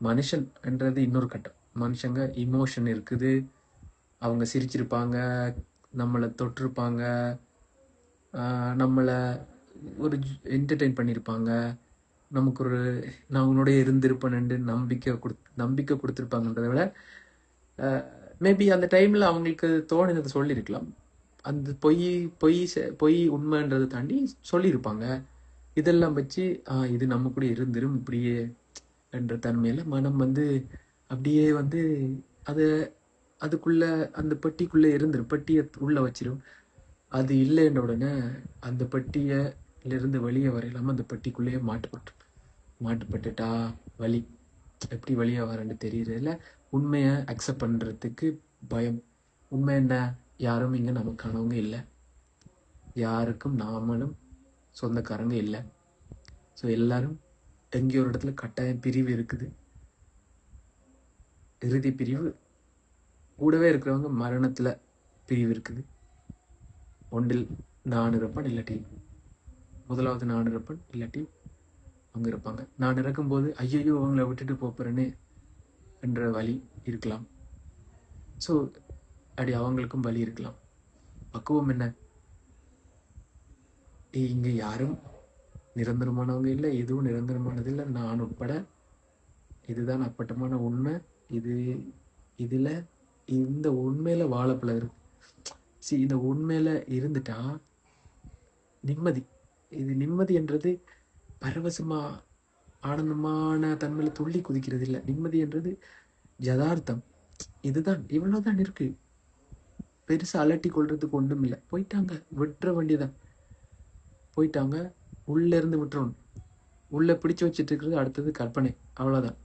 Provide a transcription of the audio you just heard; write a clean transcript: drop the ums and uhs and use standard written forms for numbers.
மனுஷன்ன்றது இன்னொரு கட்டம். மனுஷங்க இமோஷன் இருக்குது, அவங்க சிரிச்சிருப்பாங்க, நம்மளை தொட்டிருப்பாங்க, நம்மளை ஒரு என்டர்டெயின் பண்ணியிருப்பாங்க, நமக்கு ஒரு நான் அவங்களோடய இருந்திருப்பேன்னு நம்பிக்கை கொடுத்துருப்பாங்கன்றதை விட மேபி அந்த டைமில் அவங்களுக்கு தோணுனதை சொல்லியிருக்கலாம். அந்த பொய் உண்மைன்றதை தாண்டி சொல்லியிருப்பாங்க. இதெல்லாம் வச்சு இது நம்ம கூட இருந்துரும் இப்படியே என்ற தன்மையில் மனம் அப்படியே அதுக்குள்ள அந்த பெட்டிக்குள்ளே இருந்துரும். பெட்டியை உள்ள வச்சிடும். அது இல்லைன்ற உடனே அந்த பெட்டியிலிருந்து வெளியே வரையிலாமல் அந்த பெட்டிக்குள்ளேயே மாட்டுப்பட்டுட்டா வலி எப்படி வெளியே வரேன்னு தெரியறதில்ல. உண்மையை அக்செப்ட் பண்ணுறதுக்கு பயம். உண்மை என்ன? யாரும் இங்கே நமக்கானவங்க இல்லை, யாருக்கும் நாமளும் சொந்தக்காரங்க இல்லை. ஸோ எல்லாரும் எங்கேயோ ஒரு இடத்துல கட்டாயம் பிரிவு இருக்குது. இறுதி பிரிவு. கூடவே இருக்கிறவங்க மரணத்தில் பிரிவு இருக்குது. ஒன்றில் நான் இருப்பேன், இல்லாட்டி முதலாவது நான் இருப்பேன், இல்லாட்டி அவங்க இருப்பாங்க. நான் இறக்கும்போது ஐயோ அவங்கள விட்டுட்டு போறேன்னு என்ற வழி இருக்கலாம். ஸோ அப்படி அவங்களுக்கும் வழி இருக்கலாம். பக்குவம் என்ன? இங்கே யாரும் நிரந்தரமானவங்க இல்லை, எதுவும் நிரந்தரமானது இல்லை, நான் உட்பட. இதுதான் அப்பட்டமான உண்மை. இதில் இந்த உண்மையில் வாழப்பல இருக்கு. இந்த உண்மையில் இருந்துட்டா நிம்மதி. இது நிம்மதி என்றது பரவசமா ஆனந்தமான தன்மையில் துள்ளி குதிக்கிறது இல்லை. நிம்மதி என்றது யதார்த்தம். இதுதான், இவ்வளவுதான் இருக்கு. பெருசா அலட்டி கொள்றதுக்கு ஒன்றும் இல்லை. போயிட்டாங்க, விட்டுற வேண்டியதான். போயிட்டாங்க, உள்ள இருந்து விட்டுறணும். உள்ள பிடிச்சு வச்சுட்டு இருக்கிறது அடுத்தது கற்பனை, அவ்வளவுதான்.